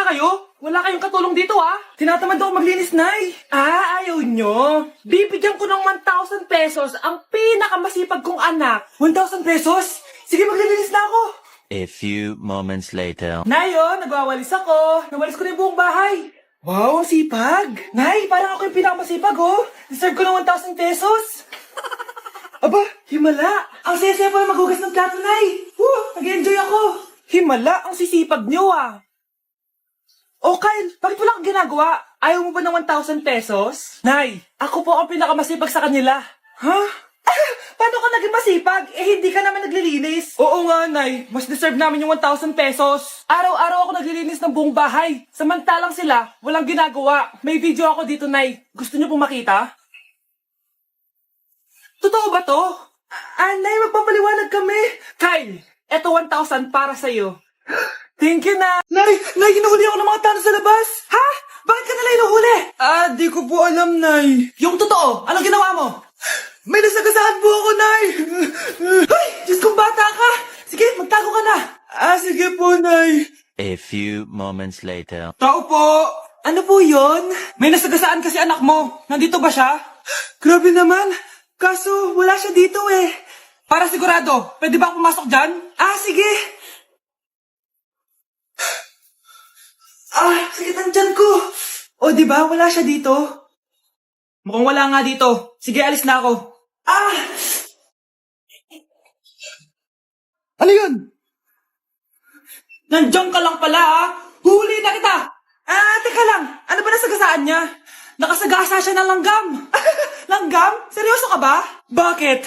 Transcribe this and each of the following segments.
nga kayo? Wala kayong katulong dito ah. Tinatamad ako maglinis, Nay. Ah, ayaw nyo. Bibigyan ko ng 1,000 pesos ang pinakamasipag kong anak. 1,000 pesos? Sige, maglilinis na ako. A few moments later. Nay, oh, nagwawalis ako. Nawalis ko na yung buong bahay. Wow, ang sipag. Nay, parang ako yung pinakamasipag, oh. Deserve ko ng 1,000 pesos. Aba, himala. Ang saya-saya pala maghugas ng plato, Nay. Nag-enjoy ako. Himala, ang sisipag nyo, ah. Oh, Kyle, bakit wala kang ginagawa? Ayaw mo ba ng 1,000 pesos? Nay, ako po ang pinakamasipag sa kanila. Ha? Paano ka naging masipag? Eh, hindi ka naman naglilinis. Oo nga, Nay. Mas deserve namin yung 1,000 pesos. Araw-araw ako naglilinis ng buong bahay. Samantalang sila, walang ginagawa. May video ako dito, Nay. Gusto niyo pong makita? Totoo ba to? Nay, magpapaliwanag kami. Kyle, eto 1,000 para sa'yo. Thank you, Nay. Nay, hinuhuli ako ng mga tao sa labas. Ha? Bakit ka nila hinuhuli? Di ko po alam, Nay. Yung totoo, anong ginawa mo? May nasagasaan po ako, Nay. Ay, Diyos kong bata ka. Sige, magtago ka na. Sige po, Nay. A few moments later. Tao po. Ano po yon? May nasagasaan kasi anak mo. Nandito ba siya? Grabe naman. Kaso, wala siya dito eh. Para sigurado, pwede ba ako pumasok dyan? Sige. Sakit ang tiyan ko. O, diba? Wala siya dito. Mukhang wala nga dito. Sige, alis na ako. Ano yun? Nandiyan ka lang pala, ah. Huli na kita. Teka lang. Ano ba nasagasaan niya? Nakasagasa siya ng langgam. Langgam? Seryoso ka ba? Bakit?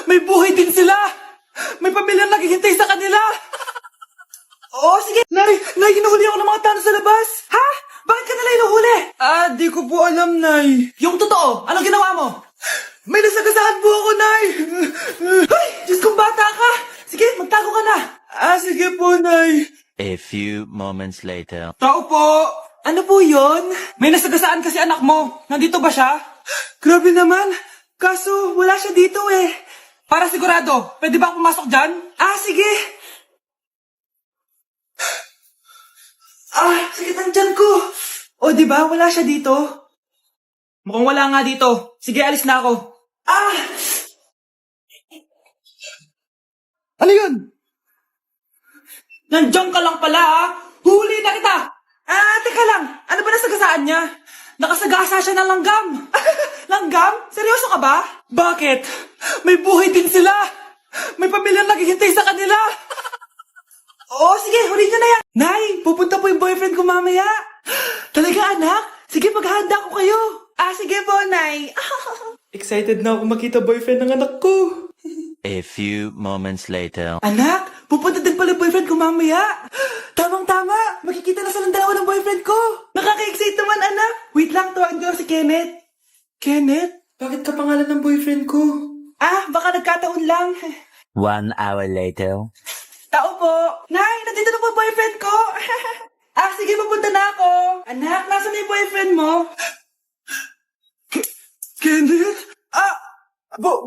May buhay din sila. May pamilyang naghihintay sa kanila. Oo, sige. Nay, hinuhuli ako ng mga tao sa labas. Ha? Bakit ka nila hinuhuli? Di ko po alam, Nay. Yung totoo, anong ginawa mo? May nasagasaan po ako, Nay. Ay, Diyos kong bata ka. Sige, magtago ka na. Sige po, Nay. A few moments later. Tao po. Ano po yon? May nasagasaan kasi anak mo. Nandito ba siya? Grabe naman. Kaso, wala siya dito eh. Para sigurado, pwede ba ako pumasok dyan? Sige. Sakit ang tiyan ko. O, diba? Wala siya dito. Mukhang wala nga dito. Sige, alis na ako. Ano yun? Nandiyan ka lang pala, ah. Huli na kita. Teka lang. Ano ba nasagasaan niya? Nakasagasa siya ng langgam. Langgam? Seryoso ka ba? Bakit? May buhay din sila. May pamilyang naghihintay sa kanila. Oo, sige, huli niyo na yan. Nay, pupunta po yung boyfriend ko mamaya. Talaga, anak? Sige, paghahanda ko kayo. Sige po, Nay. Excited na ako makita boyfriend ng anak ko. A few moments later. Anak, pupunta din pala boyfriend ko mamaya. Tamang-tama, makikita na silang dalawa ng boyfriend ko. Nakaka-excite naman, anak. Wait lang, tuwaan ko si Kenneth. Kenneth? Bakit ka pangalan ng boyfriend ko? Baka nagkataon lang. 1 hour later. Tao po. Nay, nandito na po boyfriend ko. Sige, papunta na ako. Anak, nasa na yung boyfriend mo? Kenneth?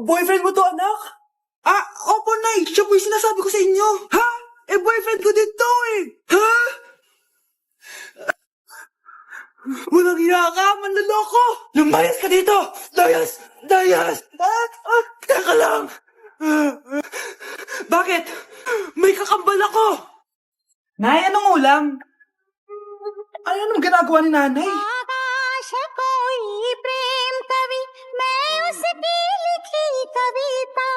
Boyfriend mo to, anak? Opo, Nay. Siya po yung sinasabi ko sa inyo. Ha? Boyfriend ko din to eh. Ha? Walang iya ka, manloloko. Lumayas ka dito. Layas. Teka lang. Bakit? May kakambal ako. Nay, anong ulam? Anong ginagawa ni nanay? आकाश कोई प्रेम कवि मैं उसकी लिखी कविता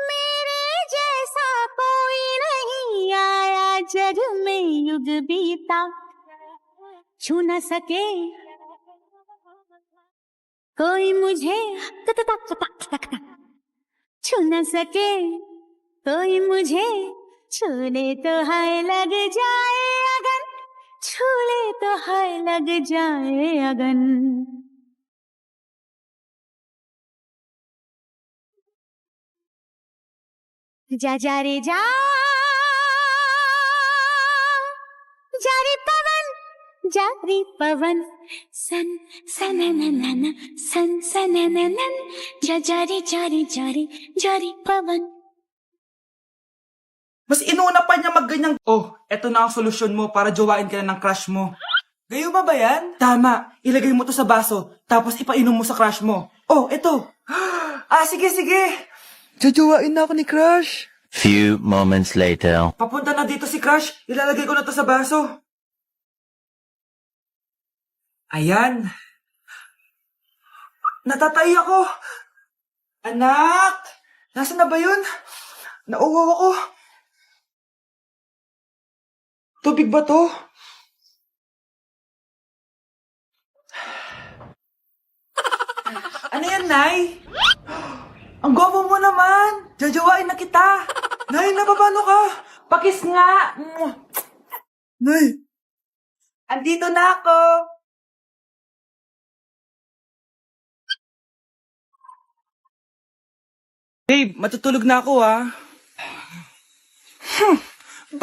मेरे जैसा कोई नहीं आया जग में युग बीता छू न सके कोई मुझे छू न सके कोई मुझे छूले तो हाय लग जाए अगन छूले तो हाय लग जाए अगन जा जा रे जा जारी पवन सन सनननन सन सनननन जा जारी जारी जारी जारी पवन Mas inuna pa niya magganyang... Oh, eto na ang solusyon mo para jowain ka na ng crush mo. Gayuma ba yan? Tama. Ilagay mo to sa baso, tapos ipainom mo sa crush mo. Oh, eto. Sige, sige. Jojowain na ako ni crush. Few moments later. Papunta na dito si crush. Ilalagay ko na to sa baso. Ayan. Natatay ako. Anak! Nasaan na ba yun? Nauwaw ako. Tubig ba to? Ano yan, Nay? Ang gwapo mo naman. Jajawain na kita. Nay, napapano ka? Pakis nga. Nay. Andito na ako. Babe, matutulog na ako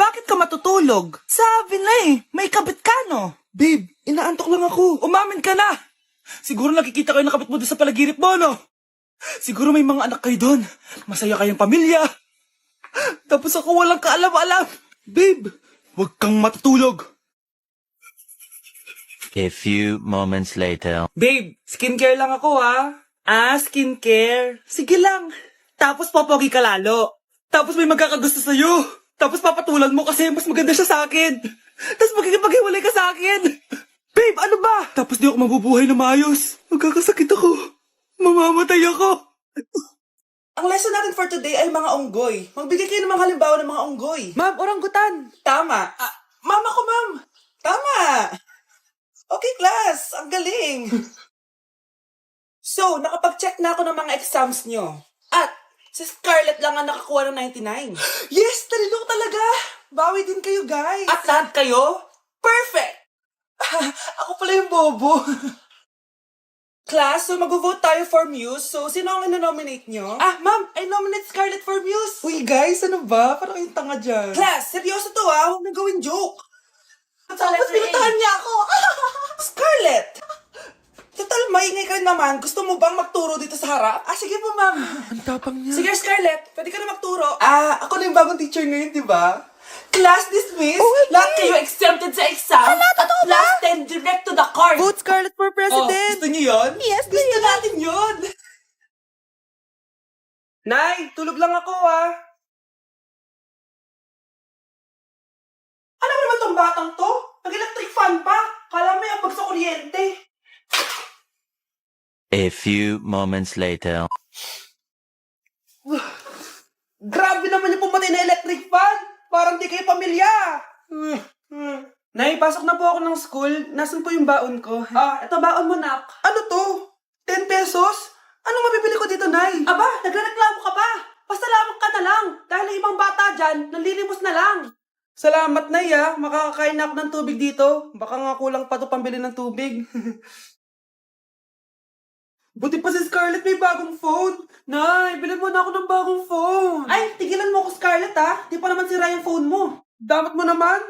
Bakit ka matutulog? Sabi na may kabit ka no? Babe, inaantok lang ako. Umamin ka na! Siguro nakikita kayo nakabit mo doon sa palaginip mo, no? Siguro may mga anak kayo doon. Masaya kayong pamilya. Tapos ako walang kaalam-alam. Babe, huwag kang matutulog. A few moments later. Babe, skincare lang ako skincare. Sige lang. Tapos popogi ka lalo. Tapos may magkakagusto sa'yo. Tapos papatulan mo kasi mas maganda siya sa akin. Tapos magkikipaghiwalay ka sa akin. Babe, ano ba? Tapos di ako mabubuhay na maayos. Magkakasakit ako. Mamamatay ako. Ang lesson natin for today ay mga unggoy. Magbigay kayo ng mga halimbawa ng mga unggoy. Ma'am, oranggutan. Tama. Ma'am ako, ma'am. Tama. Okay, class. Ang galing. So, nakapag-check na ako ng mga exams nyo. At, si Scarlett lang ang nakakuha ng 99. Yes! Talino talaga! Bawi din kayo, guys. At lahat kayo? Perfect! Ako pala yung bobo. Class, so mag-vote tayo for Muse. So, sino ang ino-nominate nyo? Ma'am, I nominate Scarlett for Muse. Uy, guys, ano ba? Parang kayong tanga dyan. Class, seryoso to Huwag nang gawin joke. Tapos pinuntahan niya ako. Scarlett! Total, maingay ka rin naman. Gusto mo bang magturo dito sa harap? Sige po, ma'am. Ang tapang niya. Sige, Scarlett. Pwede ka na magturo. Ako na yung bagong teacher ngayon, di ba? Class dismissed. Lahat kayo exempted sa exam. At last 10 direct to the card. Vote Scarlett for president! Gusto niyo yun? Yes, Gusto natin yun. Nay, tulog lang ako, Ano ba naman tong batang to? Nag-electric fan pa. Kala mo yung pag sa kuryente. A few moments later. Grabe naman yung pumatay na electric fan. Parang di kayo pamilya. Nay, pasok na po ako ng school. Nasaan po yung baon ko? Ito baon mo, nak. Ano to? 10 pesos? Anong mabibili ko dito, Nay? Aba, nagrereklamo ka pa. Pasalamat ka na lang. Dahil yung ibang bata dyan, nanlilimos na lang. Salamat, Nay, Makakakain na ako ng tubig dito. Baka nga kulang pa to pambili ng tubig. Buti pa si Scarlett may bagong phone. Nay, bilhin mo na ako ng bagong phone. Ay, tigilan mo ako, Scarlett, Di pa naman sira yung phone mo. Dapat mo naman.